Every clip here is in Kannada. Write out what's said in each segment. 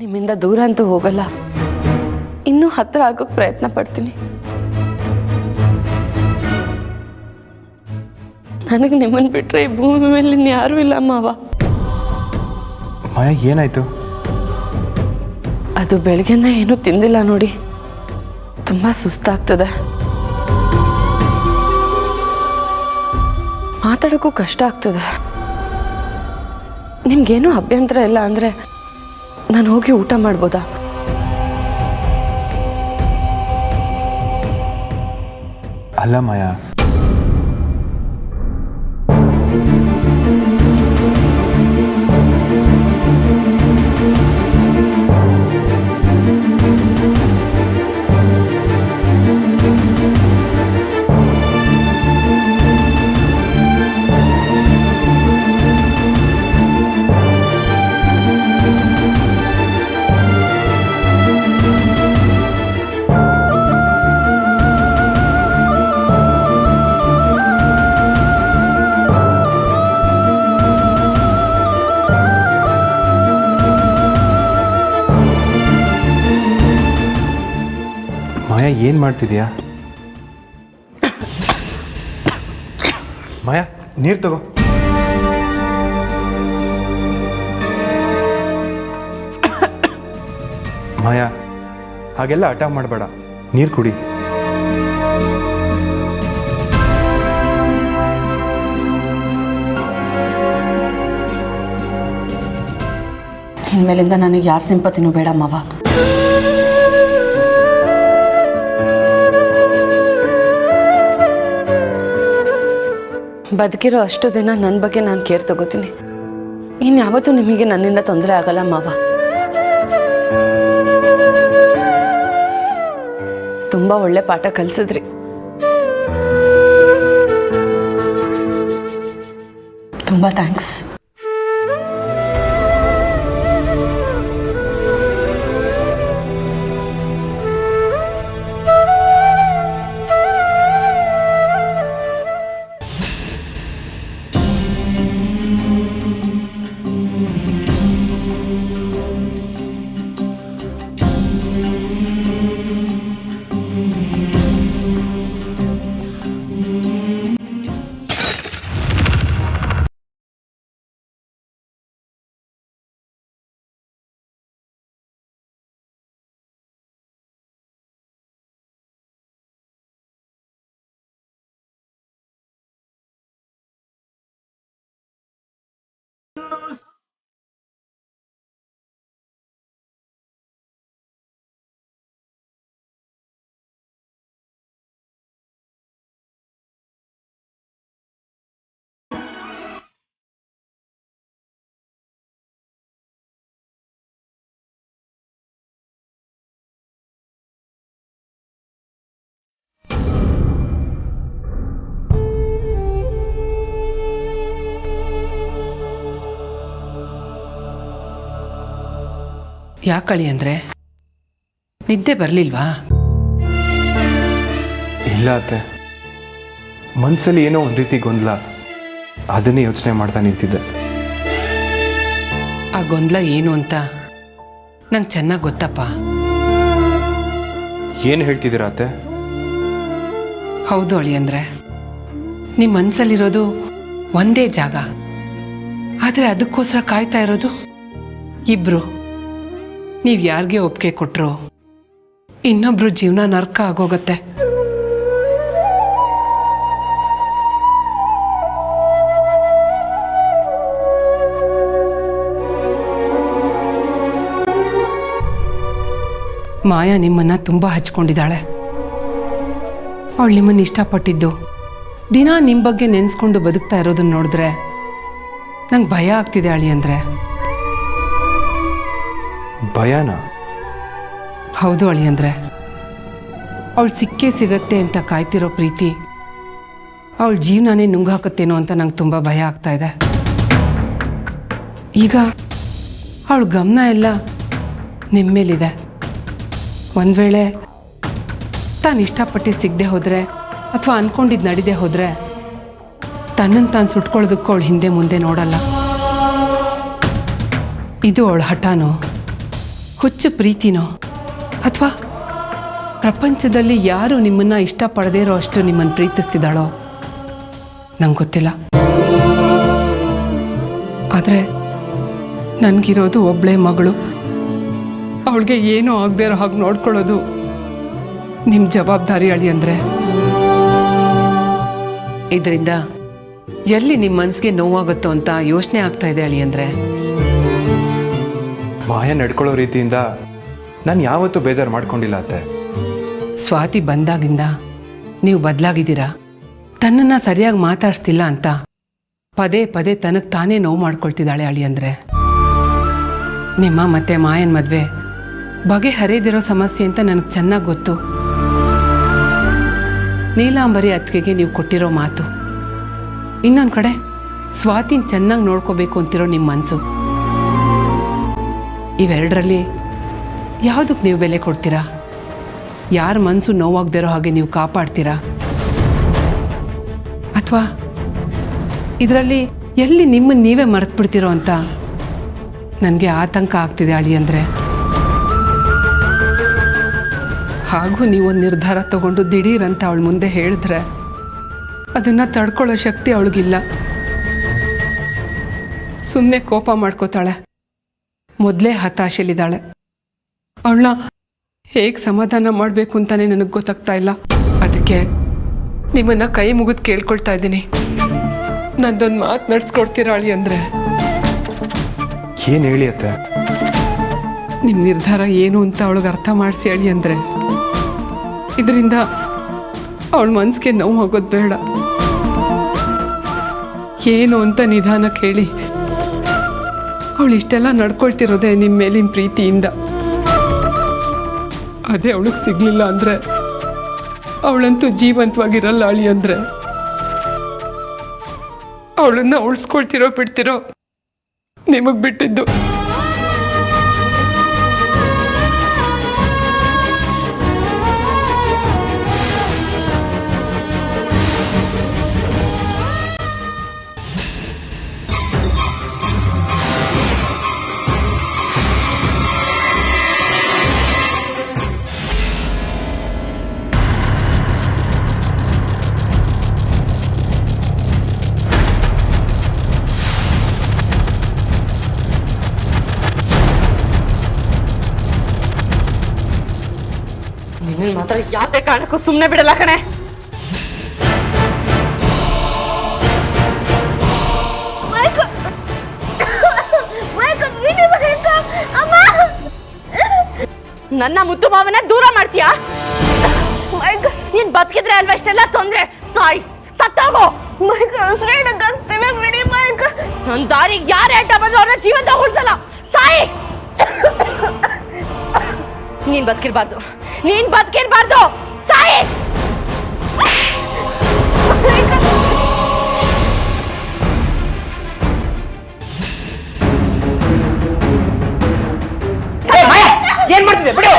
ನಿಮ್ಮಿಂದ ದೂರ ಅಂತೂ ಹೋಗಲ್ಲ, ಇನ್ನೂ ಹತ್ರ ಆಗೋಕ್ಕೆ ಪ್ರಯತ್ನ ಪಡ್ತೀನಿ. ನನಗೆ ನಿಮ್ಮನ್ನು ಬಿಟ್ಟರೆ ಈ ಭೂಮಿ ಮೇಲೆ ಯಾರೂ ಇಲ್ಲ ಮಾವ. ಮಾಯಾ ಏನಾಯ್ತು? ಅದು ಬೆಳಗ್ಗೆಯಿಂದ ಏನೂ ತಿಂದಿಲ್ಲ ನೋಡಿ, ತುಂಬ ಸುಸ್ತಾಗ್ತದೆ, ಮಾತಾಡೋಕ್ಕೂ ಕಷ್ಟ ಆಗ್ತದೆ. ನಿಮ್ಗೇನೂ ಅಭ್ಯಂತರ ಇಲ್ಲ ಅಂದರೆ ನಾನು ಹೋಗಿ ಊಟ ಮಾಡ್ಬೋದಾ? ಅಲ್ಲ ಮಾಯಾ, ಮಾಯಾ ಏನು ಮಾಡ್ತಿದ್ಯಾ? ಮಾಯಾ ನೀರು ತಗೋ. ಮಾಯಾ ಹಾಗೆಲ್ಲ ಹಠ ಮಾಡಬೇಡ, ನೀರು ಕುಡಿ. ಇನ್ಮೇಲಿಂದ ನನಗೆ ಯಾರ ಸಿಂಪತಿನೂ ಬೇಡ ಮಾವ. ಬದುಕಿರೋ ಅಷ್ಟು ದಿನ ನನ್ನ ಬಗ್ಗೆ ನಾನು ಕೇರ್ ತಗೋತೀನಿ. ಇನ್ಯಾವತ್ತೂ ನಿಮಗೆ ನನ್ನಿಂದ ತೊಂದರೆ ಆಗಲ್ಲ ಮಾವ. ತುಂಬ ಒಳ್ಳೆ ಪಾಠ ಕಲಿಸಿದ್ರಿ. ತುಂಬ ಥ್ಯಾಂಕ್ಸ್. ಯಾಕಳಿ ಅಂದರೆ ನಿದ್ದೆ ಬರಲಿಲ್ವಾ? ಇಲ್ಲ ಅತ್ತೆ, ಮನಸ್ಸಲ್ಲಿ ಏನೋ ಒಂದು ರೀತಿ ಗೊಂದಲ, ಅದನ್ನೇ ಯೋಚನೆ ಮಾಡ್ತಾ ನಿಂತಿದ್ದೆ. ಆ ಗೊಂದಲ ಏನು ಅಂತ ನಂಗೆ ಚೆನ್ನಾಗಿ ಗೊತ್ತಪ್ಪ. ಏನು ಹೇಳ್ತಿದ್ದೀರಾ ಅತ್ತೆ? ಹೌದು ಅಳಿ ಅಂದರೆ ನಿಮ್ಮ ಮನಸ್ಸಲ್ಲಿರೋದು ಒಂದೇ ಜಾಗ, ಆದರೆ ಅದಕ್ಕೋಸ್ಕರ ಕಾಯ್ತಾ ಇರೋದು ಇಬ್ಬರು. ನೀವು ಯಾರಿಗೆ ಒಪ್ಪಿಗೆ ಕೊಟ್ಟರು ಇನ್ನೊಬ್ರು ಜೀವನ ನರ್ಕ ಆಗೋಗತ್ತೆ. ಮಾಯಾ ನಿಮ್ಮನ್ನು ತುಂಬ ಹಚ್ಕೊಂಡಿದ್ದಾಳೆ. ಅವಳು ನಿಮ್ಮನ್ನು ಇಷ್ಟಪಟ್ಟಿದ್ದು ದಿನ ನಿಮ್ಮ ಬಗ್ಗೆ ನೆನೆಸ್ಕೊಂಡು ಬದುಕ್ತಾ ಇರೋದನ್ನ ನೋಡಿದ್ರೆ ನಂಗೆ ಭಯ ಆಗ್ತಿದೆ ಅಳಿ ಅಂದರೆ. ಭಯನಾ? ಹೌದು ಅಳಿ ಅಂದರೆ ಅವಳು ಸಿಕ್ಕೇ ಸಿಗತ್ತೆ ಅಂತ ಕಾಯ್ತಿರೋ ಪ್ರೀತಿ ಅವಳ ಜೀವನನೇ ನುಂಗಾಕತ್ತೇನೋ ಅಂತ ನಂಗೆ ತುಂಬ ಭಯ ಆಗ್ತಾ ಇದೆ. ಈಗ ಅವಳ ಗಮನ ಎಲ್ಲ ನಿಮ್ಮ ಮೇಲಿದೆ. ಒಂದು ವೇಳೆ ತಾನು ಇಷ್ಟಪಟ್ಟು ಸಿಗದೆ ಹೋದರೆ ಅಥವಾ ಅಂದ್ಕೊಂಡಿದ್ದು ನಡಿದೆ ಹೋದರೆ ತನ್ನನ್ನು ತಾನು ಸುಟ್ಕೊಳ್ಳೋದಕ್ಕೂ ಅವಳು ಹಿಂದೆ ಮುಂದೆ ನೋಡಲ್ಲ. ಇದು ಅವಳ ಹಠನೋ ಹುಚ್ಚು ಪ್ರೀತಿನೋ ಅಥವಾ ಪ್ರಪಂಚದಲ್ಲಿ ಯಾರು ನಿಮ್ಮನ್ನು ಇಷ್ಟಪಡದೇ ಇರೋ ಅಷ್ಟು ನಿಮ್ಮನ್ನು ಪ್ರೀತಿಸ್ತಿದ್ದಾಳೋ ನಂಗೆ ಗೊತ್ತಿಲ್ಲ. ಆದರೆ ನನಗಿರೋದು ಒಬ್ಬಳೇ ಮಗಳು. ಅವಳಿಗೆ ಏನೂ ಆಗದೆ ಇರೋ ಹಾಗೆ ನೋಡ್ಕೊಳ್ಳೋದು ನಿಮ್ಮ ಜವಾಬ್ದಾರಿ ಅಳಿ ಅಂದರೆ. ಇದರಿಂದ ಎಲ್ಲಿ ನಿಮ್ಮ ಮನಸ್ಸಿಗೆ ನೋವಾಗುತ್ತೋ ಅಂತ ಯೋಚನೆ ಆಗ್ತಾ ಇದೆ ಅಳಿ ಅಂದರೆ. ಮಾಯ ನಡ್ಕೊಳ್ಳೋ ರೀತಿಯಿಂದ ನಾನು ಯಾವತ್ತೂ ಬೇಜಾರು ಮಾಡ್ಕೊಂಡಿಲ್ಲ ಅತ್ತೆ. ಸ್ವಾತಿ ಬಂದಾಗಿಂದ ನೀವು ಬದಲಾಗಿದ್ದೀರಾ, ತನ್ನನ್ನು ಸರಿಯಾಗಿ ಮಾತಾಡ್ಸ್ತಿಲ್ಲ ಅಂತ ಪದೇ ಪದೇ ತನಗೆ ತಾನೇ ನೋವು ಮಾಡ್ಕೊಳ್ತಿದ್ದಾಳೆ ಅಳಿ ಅಂದರೆ. ನಿಮ್ಮ ಮತ್ತೆ ಮಾಯನ ಮದುವೆ ಬಗೆಹರಿದಿರೋ ಸಮಸ್ಯೆ ಅಂತ ನನಗೆ ಚೆನ್ನಾಗಿ ಗೊತ್ತು. ನೀಲಾಂಬರಿ ಅತ್ತಿಗೆಗೆ ನೀವು ಕೊಟ್ಟಿರೋ ಮಾತು, ಇನ್ನೊಂದು ಕಡೆ ಸ್ವಾತಿನ ಚೆನ್ನಾಗಿ ನೋಡ್ಕೋಬೇಕು ಅಂತಿರೋ ನಿಮ್ಮ ಮನಸ್ಸು, ಇವೆರಡರಲ್ಲಿ ಯಾವುದಕ್ಕೆ ನೀವು ಬೆಲೆ ಕೊಡ್ತೀರಾ? ಯಾರ ಮನಸ್ಸು ನೋವಾಗದಿರೋ ಹಾಗೆ ನೀವು ಕಾಪಾಡ್ತೀರಾ? ಅಥವಾ ಇದರಲ್ಲಿ ಎಲ್ಲಿ ನಿಮ್ಮನ್ನು ನೀವೇ ಮರೆತು ಬಿಡ್ತೀರೋ ಅಂತ ನನಗೆ ಆತಂಕ ಆಗ್ತಿದೆ ಅಳಿ ಅಂದರೆ. ಹಾಗೂ ನೀವೊಂದು ನಿರ್ಧಾರ ತಗೊಂಡು ದಿಢೀರಂತ ಅವಳ ಮುಂದೆ ಹೇಳಿದ್ರೆ ಅದನ್ನು ತಡ್ಕೊಳ್ಳೋ ಶಕ್ತಿ ಅವಳಿಗಿಲ್ಲ. ಸುಮ್ಮನೆ ಕೋಪ ಮಾಡ್ಕೋತಾಳೆ, ಮೊದಲೇ ಹತಾಶೆಲಿದ್ದಾಳೆ. ಅವಳನ್ನ ಹೇಗೆ ಸಮಾಧಾನ ಮಾಡಬೇಕು ಅಂತಲೇ ನನಗೆ ಗೊತ್ತಾಗ್ತಾ ಇಲ್ಲ. ಅದಕ್ಕೆ ನಿಮ್ಮನ್ನು ಕೈ ಮುಗಿದು ಕೇಳ್ಕೊಳ್ತಾ ಇದ್ದೀನಿ, ನಂದೊಂದು ಮಾತು ನಡೆಸ್ಕೊಡ್ತೀರಾ ಅಳಿ ಅಂದರೆ. ಏನು ಹೇಳಿ ಅತ್ತೆ? ನಿಮ್ಮ ನಿರ್ಧಾರ ಏನು ಅಂತ ಅವಳಿಗೆ ಅರ್ಥ ಮಾಡಿಸಿ ಅಳಿ ಅಂದರೆ. ಇದರಿಂದ ಅವಳ ಮನಸ್ಸಿಗೆ ನೋವು ಹೋಗೋದು ಬೇಡ. ಏನು ಅಂತ ನಿಧಾನಕ್ಕೆ ಹೇಳಿ. ಅವಳು ಇಷ್ಟೆಲ್ಲ ನಡ್ಕೊಳ್ತಿರೋದೆ ನಿಮ್ಮ ಮೇಲಿನ ಪ್ರೀತಿಯಿಂದ. ಅದೇ ಅವಳಿಗೆ ಸಿಗಲಿಲ್ಲ ಅಂದರೆ ಅವಳಂತೂ ಜೀವಂತವಾಗಿರಲ್ಲ ಅಳಿ ಅಂದರೆ. ಅವಳನ್ನು ಉಳಿಸ್ಕೊಳ್ತಿರೋ ಬಿಡ್ತಿರೋ ನಿಮಗೆ ಬಿಟ್ಟಿದ್ದು. ನಿನ್ನ ಮಾತ್ರ ಯಾವುದೇ ಕಾರಣಕ್ಕೂ ಸುಮ್ಮನೆ ಬಿಡಲ್ಲ ಕಣೆ. ನನ್ನ ಮುದ್ದು ಮಾವನ ದೂರ ಮಾಡ್ತೀಯಾ? ನೀನ್ ಬದುಕಿದ್ರೆ ಅಲ್ವಾ ಇಷ್ಟೆಲ್ಲ ತೊಂದ್ರೆ? ಸಾಯ್, ಸತ್ತಾಗೋ. ನನ್ ದಾರಿಗೆ ಯಾರೇ ಅಡ್ಡ ಬಂದ್ರು ಅವ್ರನ್ನ ಜೀವಂತ ಉಳಿಸಲ್ಲ. ಸಾಯ್. ನೀನ್ ಬದುಕಿರ್ಬಾರ್ದು, ನೀನ್ ಬದುಕಿರ್ಬಾರ್ದು. ಸಾಯಿ. ಏನ್ ಮಾಡ್ತಿದ್ದೆ? ಬಿಡು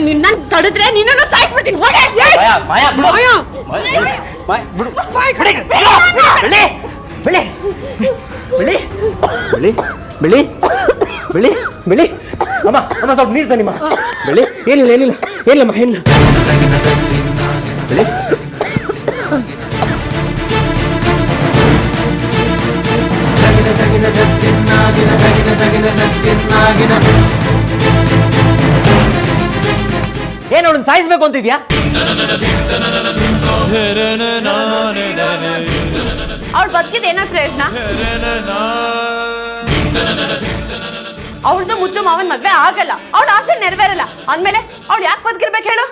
ನಿನ್ನ ತಡೆದ್ರೆ ನಿನ್ನನ್ನು ಸಾಯಿಸ್ಬಿಡ್ತೀನಿ. ಬೆಳಿ ಬೆಳಿ ಬೆಳಿ ಅಮ್ಮ ಅಮ್ಮ ಸ್ವಲ್ಪ ನೀರು ತನಿಮ್ಮ. ಬೆಳಿ ಏನಿಲ್ಲ ಏನಿಲ್ಲ ಏನಿಲ್ಲಮ್ಮ ಏನಿಲ್ಲ. ಬೆಳಿ ಏನು ಅವಳನ್ನ ಸಾಯಿಸ್ಬೇಕು ಅಂತಿದ್ಯಾ? ಅವಳು ಬದುಕಿದ ಏನೋ ಪ್ರಯೋಜನ? ಅವಳದು ಮುದ್ದು ಮಾವನ್ ಮದ್ವೆ ಆಗಲ್ಲ, ಅವಳ ಆಸೆ ನೆರವೇರಲ್ಲ ಅಂದ್ಮೇಲೆ ಅವಳು ಯಾಕೆ ಬದುಕಿರ್ಬೇಕು ಹೇಳು?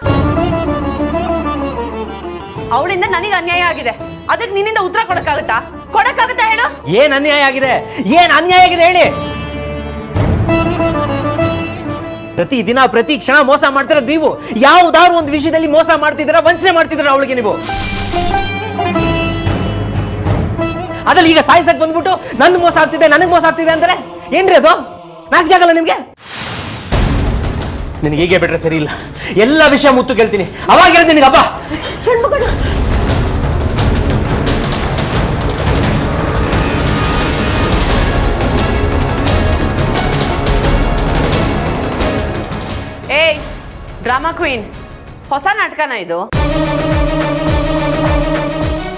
ಅವಳಿಂದ ನನಗೆ ಅನ್ಯಾಯ ಆಗಿದೆ, ಅದಕ್ಕೆ ನಿನ್ನಿಂದ ಉತ್ತರ ಕೊಡಕ್ಕಾಗತ್ತಾ? ಕೊಡಕ್ಕಾಗತ್ತಾ ಹೇಳು? ಏನ್ ಅನ್ಯಾಯ ಆಗಿದೆ? ಏನ್ ಅನ್ಯಾಯ ಆಗಿದೆ ಹೇಳಿ? ಪ್ರತಿ ದಿನ ಪ್ರತಿ ಕ್ಷಣ ಮೋಸ ಮಾಡ್ತೀರ ನೀವು. ಯಾವುದಾದ್ರು ಒಂದು ವಿಷಯದಲ್ಲಿ ಮೋಸ ಮಾಡ್ತಿದ್ದೀರಾ, ವಂಚನೆ ಮಾಡ್ತಿದ್ದೀರಾ ಅವಳಿಗೆ ನೀವು. ಅದ್ರಲ್ಲಿ ಈಗ ಸಾಯಿಸಕ್ ಬಂದ್ಬಿಟ್ಟು ನನ್ ಮೋಸ ಆಗ್ತಿದೆ ನನಗ್ ಮೋಸ ಆಗ್ತಿದೆ ಅಂತಾರೆ ಏನ್ರಿ ಅದು? ನಾಚಿಕೆ ಆಗಲ್ಲ ನಿಮ್ಗೆ? ನಿನಗೆ ಹೀಗೆ ಬಿಟ್ರೆ ಸರಿ ಇಲ್ಲ. ಎಲ್ಲ ವಿಷಯ ಮುತ್ತು ಕೇಳ್ತೀನಿ, ಅವಾಗ ಹೇಳ್ತೀನಿ ನಿನಗೆ. ಹಬ್ಬ ಡ್ರಾಮಾ ಕ್ವೀನ್, ಹೊಸ ನಾಟಕನ ಇದು?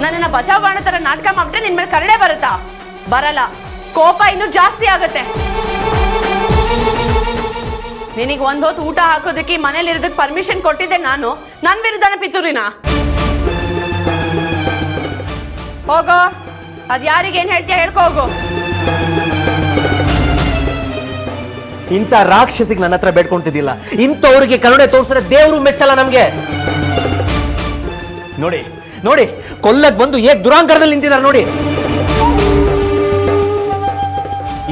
ನನ್ನನ್ನ ಬಚಾವ್ ಮಾಡೋ ತರ ನಾಟಕ ಮಾಡ್ಬಿಟ್ರೆ ನಿನ್ ಮೇಲೆ ಕರಡೆ ಬರುತ್ತಾ? ಬರಲ್ಲ. ಕೋಪ ಇನ್ನೂ ಜಾಸ್ತಿ ಆಗುತ್ತೆ. ನಿನಗೆ ಒಂದ್ ಹೊತ್ತು ಊಟ ಹಾಕೋದಕ್ಕೆ ಮನೇಲಿ ಇರೋದಕ್ಕೆ ಪರ್ಮಿಷನ್ ಕೊಟ್ಟಿದ್ದೆ ನಾನು. ನನ್ ವಿರುದ್ಧನ ಪಿತೂರಿನ? ಹೋಗೋ, ಅದ್ ಯಾರಿಗೇನ್ ಹೇಳ್ತೀಯ ಹೇಳ್ಕೊ ಹೋಗು. ಇಂಥ ರಾಕ್ಷಸಿಗೆ ನನ್ನ ಹತ್ರ ಬೇಡ್ಕೊಂತಿದ್ದಿಲ್ಲ. ಇಂಥವ್ರಿಗೆ ಕರುಣೆ ತೋರಿಸಿದ್ರೆ ದೇವರು ಮೆಚ್ಚಲ್ಲ ನಮ್ಗೆ. ನೋಡಿ ನೋಡಿ, ಕೊಲ್ಲಕ್ ಬಂದು ಏಕ್ ದುರಾಂಕರದಲ್ಲಿ ನಿಂತಿದ್ದಾರೆ ನೋಡಿ.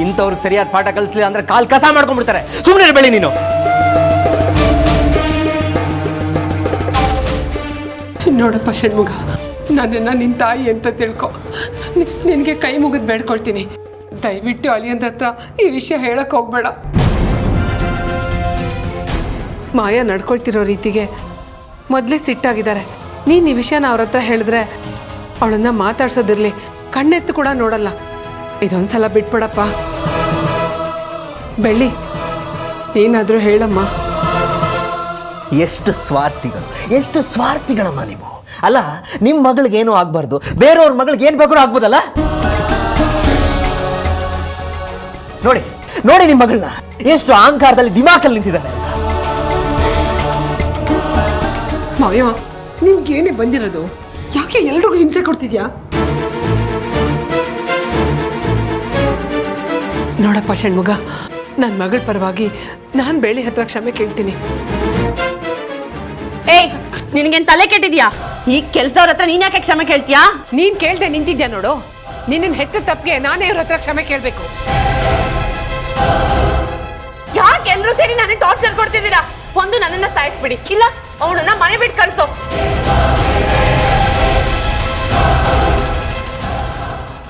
ಇಂಥವ್ರಿಗೆ ಸರಿಯಾದ ಪಾಠ ಕಲಿಸ್ಲಿಲ್ಲ ಅಂದ್ರೆ ಕಾಲ್ ಕಸ ಮಾಡ್ಕೊಂಡ್ಬಿಡ್ತಾರೆ. ಸುಮ್ಮನೆ ಇರಬೇಡಿ ನೀನು. ನೋಡಪ್ಪ ಷಣ್ಮುಖ, ನನ್ನನ್ನು ನಿನ್ನ ತಾಯಿ ಅಂತ ತಿಳ್ಕೊ. ನಿನಗೆ ಕೈ ಮುಗಿದು ಬೇಡ್ಕೊಳ್ತೀನಿ, ದಯವಿಟ್ಟು ಅಳಿಯಂದ್ರ ಹತ್ರ ಈ ವಿಷಯ ಹೇಳಕ್ಕೆ ಹೋಗ್ಬೇಡ. ಮಾಯಾ ನಡ್ಕೊಳ್ತಿರೋ ರೀತಿಗೆ ಮೊದಲೇ ಸಿಟ್ಟಾಗಿದ್ದಾರೆ. ನೀನು ಈ ವಿಷಯನ ಅವ್ರ ಹತ್ರ ಹೇಳಿದ್ರೆ ಅವಳನ್ನ ಮಾತಾಡ್ಸೋದಿರಲಿ, ಕಣ್ಣೆತ್ತು ಕೂಡ ನೋಡಲ್ಲ. ಇದೊಂದ್ಸಲ ಬಿಟ್ಬಿಡಪ್ಪ. ಬೆಳ್ಳಿ, ಏನಾದರೂ ಹೇಳಮ್ಮ. ಎಷ್ಟು ಸ್ವಾರ್ಥಿಗಳು, ಎಷ್ಟು ಸ್ವಾರ್ಥಿಗಳಮ್ಮ ನೀವು. ಅಲ್ಲ, ನಿಮ್ಮ ಮಗಳಿಗೆ ಏನೂ ಆಗ್ಬಾರ್ದು, ಬೇರೆಯವ್ರ ಮಗಳಿಗೆ ಏನ್ ಬೇಕಾದ್ರೂ ಆಗ್ಬೋದಲ್ಲ. ನೋಡಿ ನೋಡಿ, ನಿಮ್ಮ ಮಗಳನ್ನ ಎಷ್ಟು ಅಹಂಕಾರದಲ್ಲಿ ದಿಮಾಕಲ್ಲಿ ನಿಂತಿದ್ದಾನೆ. ಮಾಯಾ, ನಿನ್ಗೇನೇ ಬಂದಿರೋದು? ಯಾಕೆ ಎಲ್ರಿಗೂ ಹಿಂಸೆ ಕೊಡ್ತಿದ್ಯಾ? ನೋಡಪ್ಪ ಷಣ್ಮುಗ, ನನ್ನ ಮಗಳ ಪರವಾಗಿ ನಾನು ಬೆಳ್ಳಿ ಹತ್ರ ಕ್ಷಮೆ ಕೇಳ್ತೀನಿ. ಏಯ್, ನಿನಗೇನ್ ತಲೆ ಕೆಟ್ಟಿದ್ಯಾ? ಈ ಕೆಲ್ಸದವ್ರ ಹತ್ರ ನೀನ್ ಯಾಕೆ ಕ್ಷಮೆ ಕೇಳ್ತೀಯಾ? ನೀನ್ ಕೇಳ್ದೆ ನಿಂತಿದ್ಯಾ ನೋಡು. ನಿನ್ನ ಹೆತ್ತ ತಪ್ಪಿಗೆ ನಾನೇ ಇವ್ರ ಹತ್ರ ಕ್ಷಮೆ ಕೇಳ್ಬೇಕು. ಯಾಕೆ ಎಲ್ರು ಸೇರಿ ನನಗೆ ಟಾರ್ಚರ್ ಕೊಡ್ತಿದ್ದೀರಾ? ಒಂದು ನನ್ನನ್ನ ಸಾಯಿಸ್ಬಿಡಿ, ಇಲ್ಲ ಅವಳನ್ನ ಮನೆ ಬಿಟ್ಟು ಕಳ್ಸೋ.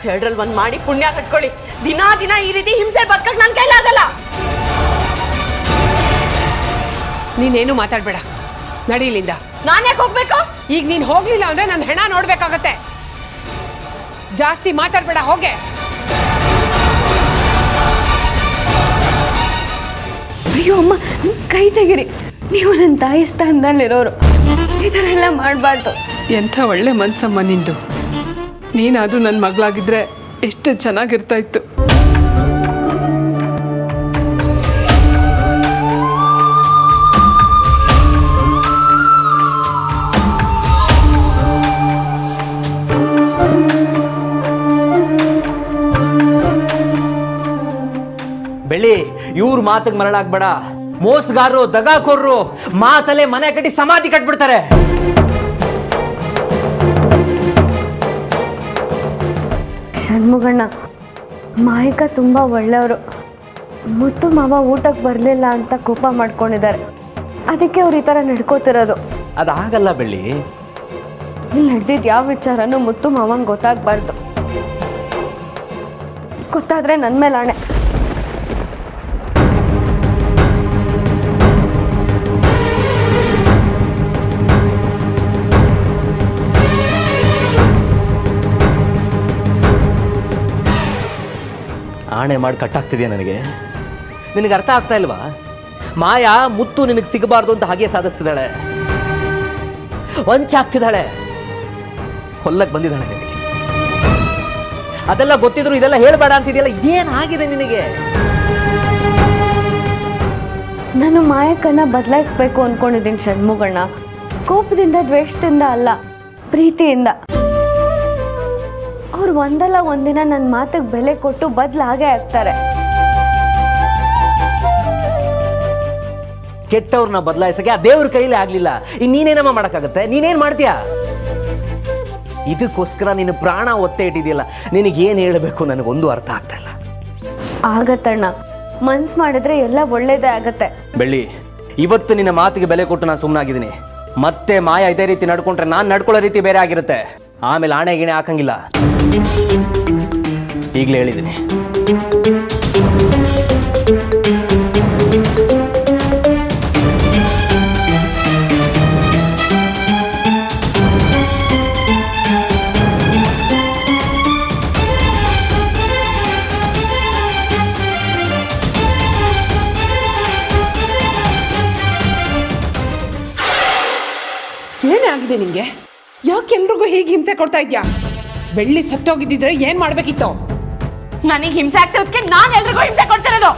ಎರಡ್ರಲ್ಲಿ ಒಂದ್ ಮಾಡಿ ಪುಣ್ಯ ಕಟ್ಕೊಳ್ಳಿ. ದಿನಾ ದಿನ ಈ ರೀತಿ ಹಿಂಸೆ ಬದುಕಕ್ ನನ್ ಕೈಲಾಗಲ್ಲ. ನೀನೇನು ಮಾತಾಡ್ಬೇಡ, ನಡೀಲಿಂದ. ನಾನ್ ಯಾಕೆ ಹೋಗ್ಬೇಕು? ಈಗ ನೀನ್ ಹೋಗ್ಲಿಲ್ಲ ಅಂದ್ರೆ ನನ್ನ ಹೆಣ ನೋಡ್ಬೇಕಾಗತ್ತೆ. ಜಾಸ್ತಿ ಮಾತಾಡ್ಬೇಡ, ಹೋಗೆ. ಅಯ್ಯೋ ಅಮ್ಮ, ಕೈ ತೆಗಿರಿ. ನೀವು ನನ್ನ ತಾಯಿ ಸ್ಥಾನದಲ್ಲಿರೋರು, ಈ ಥರ ಎಲ್ಲ ಮಾಡಬಾರ್ದು. ಎಂಥ ಒಳ್ಳೆ ಮನ್ಸಮ್ಮ ನಿಂದು. ನೀನಾದ್ರೂ ನನ್ನ ಮಗಳಾಗಿದ್ರೆ ಎಷ್ಟು ಚೆನ್ನಾಗಿರ್ತಾ ಇತ್ತು. ಬೆಳ್ಳಿ, ಇವ್ರ ಮಾತಿಗೆ ಮರಳಾಗ್ಬೇಡ. ಮೋಸಗಾರರು, ದಗಾಕೋರ್ರು ಮಾತಲ್ಲೇ ಮನೆ ಕಟ್ಟಿ ಸಮಾಧಿ ಕಟ್ಬಿಡ್ತಾರೆ. ಷಣ್ಮುಗಣ್ಣ, ಮಾಯಿಕ ತುಂಬ ಒಳ್ಳೆಯವರು. ಮುತ್ತು ಮಾವ ಊಟಕ್ಕೆ ಬರಲಿಲ್ಲ ಅಂತ ಕೋಪ ಮಾಡ್ಕೊಂಡಿದ್ದಾರೆ. ಅದಕ್ಕೆ ಅವ್ರು ಈ ಥರ ನಡ್ಕೋತಿರೋದು. ಅದಾಗಲ್ಲ ಬೆಳ್ಳಿ. ಇಲ್ಲಿ ನಡೆದಿದ್ದು ಯಾವ ವಿಚಾರನೂ ಮುತ್ತು ಮಾವಂಗೆ ಗೊತ್ತಾಗಬಾರ್ದು. ಗೊತ್ತಾದರೆ ನನ್ನ ಮೇಲೆ ಆಣೆ. ಆಣೆ ಮಾಡಿ ಕಟ್ಟಾಗ್ತಿದ್ಯಾ ನನಗೆ? ನಿನಗೆ ಅರ್ಥ ಆಗ್ತಾ ಇಲ್ವಾ? ಮಾಯಾ ಮುತ್ತು ನಿನಗೆ ಸಿಗಬಾರ್ದು ಅಂತ ಹಾಗೆ ಸಾಧಿಸ್ತಿದ್ದಾಳೆ, ವಂಚಾಗ್ತಿದ್ದಾಳೆ, ಹೊಲ್ಲಕ್ಕೆ ಬಂದಿದ್ದಾಳೆ ನಿನಗೆ. ಅದೆಲ್ಲ ಗೊತ್ತಿದ್ರು ಇದೆಲ್ಲ ಹೇಳ್ಬೇಡ ಅಂತಿದೆಯಲ್ಲ, ಏನಾಗಿದೆ ನಿನಗೆ? ನಾನು ಮಾಯಕನ್ನ ಬದಲಾಯಿಸ್ಬೇಕು ಅನ್ಕೊಂಡಿದ್ದೀನಿ ಷಣ್ಮುಗಣ್ಣ. ಕೋಪದಿಂದ, ದ್ವೇಷದಿಂದ ಅಲ್ಲ, ಪ್ರೀತಿಯಿಂದ. ಅವ್ರು ಒಂದಲ್ಲ ಒಂದಿನ ನನ್ನ ಮಾತಿಗೆ ಬೆಲೆ ಕೊಟ್ಟು ಬದಲಾಗೇ ಆಗ್ತಾರೆ. ಕೆಟ್ಟವ್ರನ್ನ ಬದಲಾಯಿಸಕ್ಕೆ ಆ ದೇವ್ರ ಕೈಲೇ ಆಗ್ಲಿಲ್ಲ, ಇನ್ನೇನೇನಮ್ಮ ಮಾಡಕ್ಕಾಗತ್ತೆ? ನೀನೇನ್ ಮಾಡ್ತೀಯಾ? ಇದಕ್ಕೋಸ್ಕರ ನೀನು ಪ್ರಾಣ ಒತ್ತೆ ಇಟ್ಟಿದೆಯಲ್ಲ, ನಿನಗೇನು ಹೇಳಬೇಕು ನನಗೊಂದು ಅರ್ಥ ಆಗ್ತಾ ಇಲ್ಲ. ಆಗತ್ತಣ್ಣ, ಮನ್ಸು ಮಾಡಿದ್ರೆ ಎಲ್ಲ ಒಳ್ಳೇದೇ ಆಗತ್ತೆ. ಬೆಳ್ಳಿ, ಇವತ್ತು ನಿನ್ನ ಮಾತಿಗೆ ಬೆಲೆ ಕೊಟ್ಟು ನಾನು ಸುಮ್ಮನಾಗಿದ್ದೀನಿ. ಮತ್ತೆ ಮಾಯ ಇದೇ ರೀತಿ ನಡ್ಕೊಂಡ್ರೆ ನಾನು ನಡ್ಕೊಳ್ಳೋ ರೀತಿ ಬೇರೆ ಆಗಿರುತ್ತೆ. ಆಮೇಲೆ ಆಣೆ ಗಿಣೆ ಹಾಕಂಗಿಲ್ಲ. ಈಗಲೇ ಹೇಳಿದ್ದೀನಿ. ಏನಾಗಿದೆ ನಿಂಗೆ? ಯಾಕೆ ಎಲ್ರಿಗೂ ಹೀಗೆ ಹಿಂಸೆ ಕೊಡ್ತಾ ಇದ್ಯಾ? ಬೆಳ್ಳಿ ಸತ್ತೋಗಿದ್ದಿದ್ರೆ ಏನ್ ಮಾಡ್ಬೇಕಿತ್ತು? ನನಗೆ ಹಿಂಸೆ ಆಗ್ತಿರೋದಕ್ಕೆ ನಾನು ಎಲ್ರಿಗೂ ಹಿಂಸೆ ಕೊಡ್ತಿರೋದು.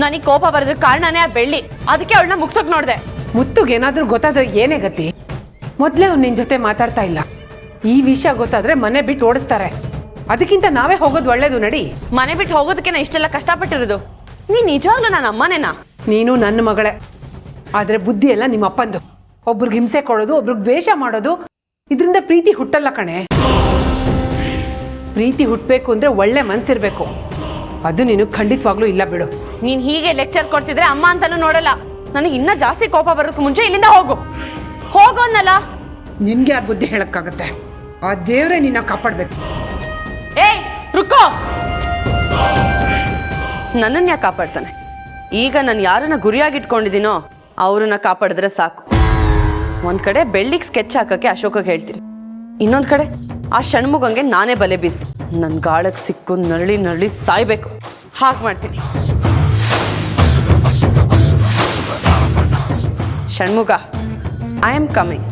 ನನಗೆ ಕೋಪ ಬರೋದಕ್ಕೆ ಕಾರಣನೇ ಆ ಬೆಳ್ಳಿ. ಅದಕ್ಕೆ ಅವಳನ್ನ ಮುಗ್ಸೋಕ್ ನೋಡ್ದೆ. ಮುತ್ತುಗೆ ಏನಾದ್ರೂ ಗೊತ್ತಾದ್ರೆ ಏನೇ ಗತಿ? ಮೊದ್ಲೇ ಅವ್ನು ನಿನ್ ಜೊತೆ ಮಾತಾಡ್ತಾ ಇಲ್ಲ. ಈ ವಿಷಯ ಗೊತ್ತಾದ್ರೆ ಮನೆ ಬಿಟ್ಟು ಓಡಿಸ್ತಾರೆ. ಅದಕ್ಕಿಂತ ನಾವೇ ಹೋಗೋದು ಒಳ್ಳೇದು. ನಡಿ. ಮನೆ ಬಿಟ್ಟು ಹೋಗೋದಕ್ಕೆ ನಾ ಇಷ್ಟೆಲ್ಲ ಕಷ್ಟಪಟ್ಟಿರೋದು. ನೀ ನಿಜವಾಗ್ಲೂ ನನ್ನ ಅಮ್ಮನೇನಾ? ನೀನು ನನ್ನ ಮಗಳೇ, ಆದ್ರೆ ಬುದ್ಧಿ ಎಲ್ಲ ನಿಮ್ಮ ಅಪ್ಪಂದು. ಒಬ್ರಿಗೆ ಹಿಂಸೆ ಕೊಡೋದು, ಒಬ್ರಿಗೆ ದ್ವೇಷ ಮಾಡೋದು, ಇದರಿಂದ ಪ್ರೀತಿ ಹುಟ್ಟಲ್ಲ ಕಣೆ. ಪ್ರೀತಿ ಹುಟ್ಟಬೇಕು ಅಂದ್ರೆ ಒಳ್ಳೆ ಮನ್ಸಿರ್ಬೇಕು. ಅದು ನೀನು ಖಂಡಿತವಾಗ್ಲೂ ಇಲ್ಲ ಬಿಡು. ನೀನ್ ಹೀಗೆ ಲೆಕ್ಚರ್ ಕೊಡ್ತಿದ್ರೆ ಅಮ್ಮ ಅಂತಾನು ನೋಡಲ್ಲ. ನನಗೆ ಇನ್ನ ಜಾಸ್ತಿ ಕೋಪ ಬರೋದಕ್ಕೆ ಮುಂಚೆ ಇಲ್ಲಿಂದ ಹೋಗು. ಹೋಗೋನ್ನಲ್ಲ. ನಿನ್ಗೆ ಯಾರು ಬುದ್ಧಿ ಹೇಳಕ್ಕಾಗತ್ತೆ? ಆ ದೇವ್ರೆ ನಿನ್ನ ಕಾಪಾಡ್ಬೇಕು. ಏಯ್ ರುಕ್ಕೋ. ನನ್ನನ್ನು ಯಾಕೆ ಕಾಪಾಡ್ತಾನೆ? ಈಗ ನಾನು ಯಾರನ್ನ ಗುರಿಯಾಗಿಟ್ಕೊಂಡಿದ್ದೀನೋ ಅವ್ರನ್ನ ಕಾಪಾಡಿದ್ರೆ ಸಾಕು. ಒಂದ್ ಕಡೆ ಬೆಳ್ಳಿಗೆ ಸ್ಕೆಚ್ ಹಾಕಕ್ಕೆ ಅಶೋಕಗೆ ಹೇಳ್ತೀನಿ, ಇನ್ನೊಂದ್ ಕಡೆ ಆ ಷಣ್ಮುಗಂಗೆ ನಾನೇ ಬಲೆ ಬೀಸ್ತೀನಿ. ನನ್ನ ಗಾಳಕ್ಕೆ ಸಿಕ್ಕು ನರಳಿ ನರಳಿ ಸಾಯ್ಬೇಕು. ಹಾಗೆ ಮಾಡ್ತೀನಿ. Shanmuga, I am coming.